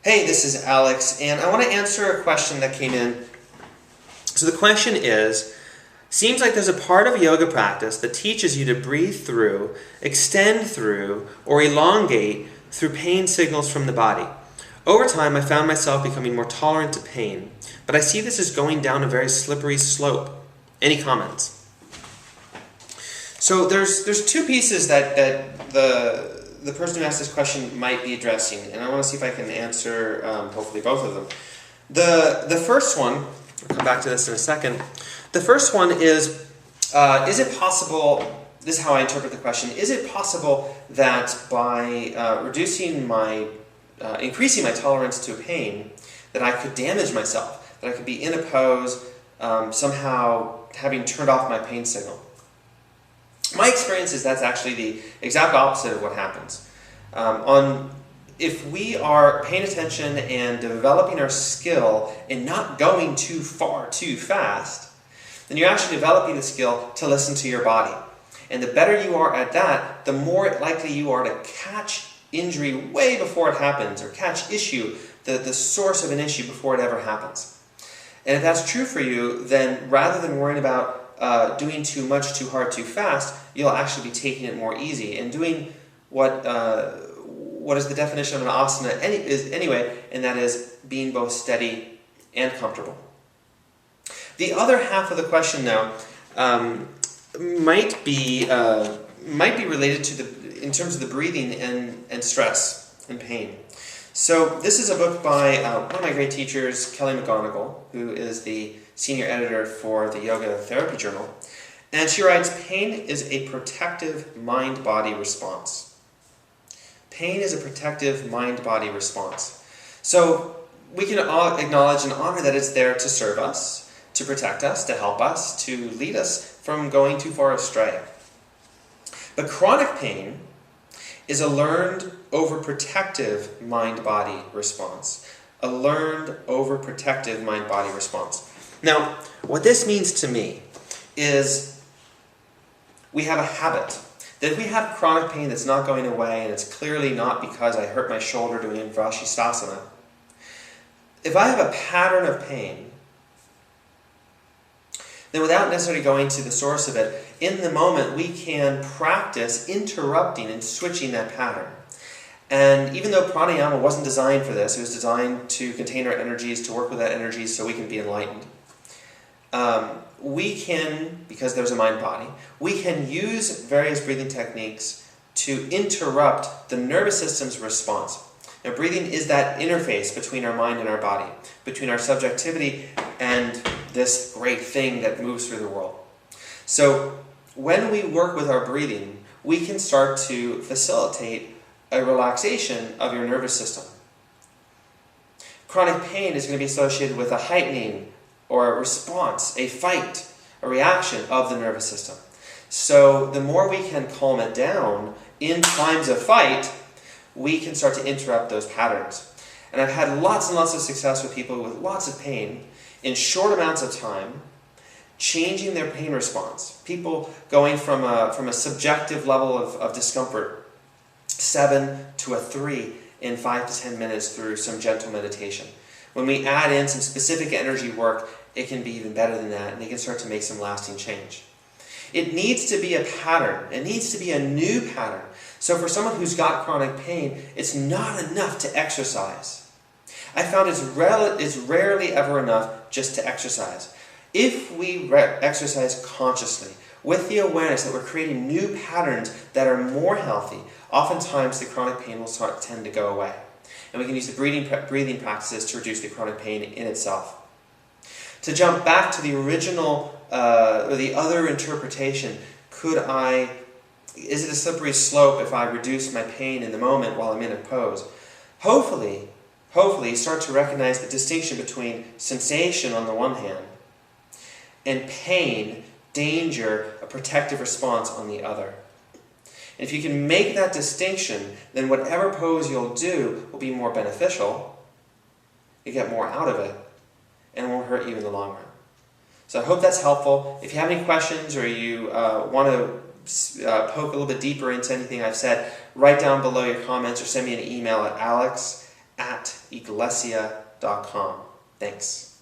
Hey, this is Alex, and I want to answer a question that came in. So the question is, seems like there's a part of yoga practice that teaches you to breathe through, extend through, or elongate through pain signals from the body. Over time, I found myself becoming more tolerant to pain, but I see this as going down a very slippery slope. Any comments? So there's two pieces that the person who asked this question might be addressing, and I want to see if I can answer hopefully both of them. The first one, I'll come back to this in a second. The first one is it possible, this is how I interpret the question, is it possible that by increasing my tolerance to pain, that I could damage myself, that I could be in a pose, somehow having turned off my pain signal? My experience is that's actually the exact opposite of what happens. If we are paying attention and developing our skill in not going too far too fast, then you're actually developing the skill to listen to your body. And the better you are at that, the more likely you are to catch injury way before it happens, or catch issue, the source of an issue before it ever happens. And if that's true for you, then rather than worrying about doing too much, too hard, too fast, you'll actually be taking it more easy and doing what is the definition of an asana anyway, and that is being both steady and comfortable. The other half of the question now might be related to in terms of the breathing and stress and pain. So this is a book by one of my great teachers, Kelly McGonigal, who is the senior editor for the Yoga Therapy Journal. And she writes, pain is a protective mind-body response. Pain is a protective mind-body response. So we can all acknowledge and honor that it's there to serve us, to protect us, to help us, to lead us from going too far astray. But chronic pain is a learned overprotective mind-body response. A learned overprotective mind-body response. Now, what this means to me is we have a habit that if we have chronic pain that's not going away, and it's clearly not because I hurt my shoulder doing Vrashisthasana, if I have a pattern of pain, then without necessarily going to the source of it, in the moment we can practice interrupting and switching that pattern. And even though pranayama wasn't designed for this, it was designed to contain our energies, to work with that energy so we can be enlightened. We can, because there's a mind-body, we can use various breathing techniques to interrupt the nervous system's response. Now, breathing is that interface between our mind and our body, between our subjectivity and this great thing that moves through the world. So, when we work with our breathing, we can start to facilitate a relaxation of your nervous system. Chronic pain is going to be associated with a heightening or a response, a fight, a reaction of the nervous system. So the more we can calm it down in times of fight, we can start to interrupt those patterns. And I've had lots and lots of success with people with lots of pain in short amounts of time, changing their pain response. People going from a subjective level of discomfort, 7 to a 3 in 5 to 10 minutes through some gentle meditation. When we add in some specific energy work, it can be even better than that, and they can start to make some lasting change. It needs to be a pattern. It needs to be a new pattern. So for someone who's got chronic pain, it's not enough to exercise. I found it's rarely ever enough just to exercise. If we exercise consciously, with the awareness that we're creating new patterns that are more healthy, oftentimes the chronic pain will tend to go away. And we can use the breathing practices to reduce the chronic pain in itself. To jump back to the original, or the other interpretation, is it a slippery slope if I reduce my pain in the moment while I'm in a pose? Hopefully you start to recognize the distinction between sensation on the one hand and pain, danger, a protective response on the other. And if you can make that distinction, then whatever pose you'll do will be more beneficial. You get more out of it, and it won't hurt you in the long run. So I hope that's helpful. If you have any questions or you want to poke a little bit deeper into anything I've said, write down below your comments or send me an email at alex@ iglesia.com. Thanks.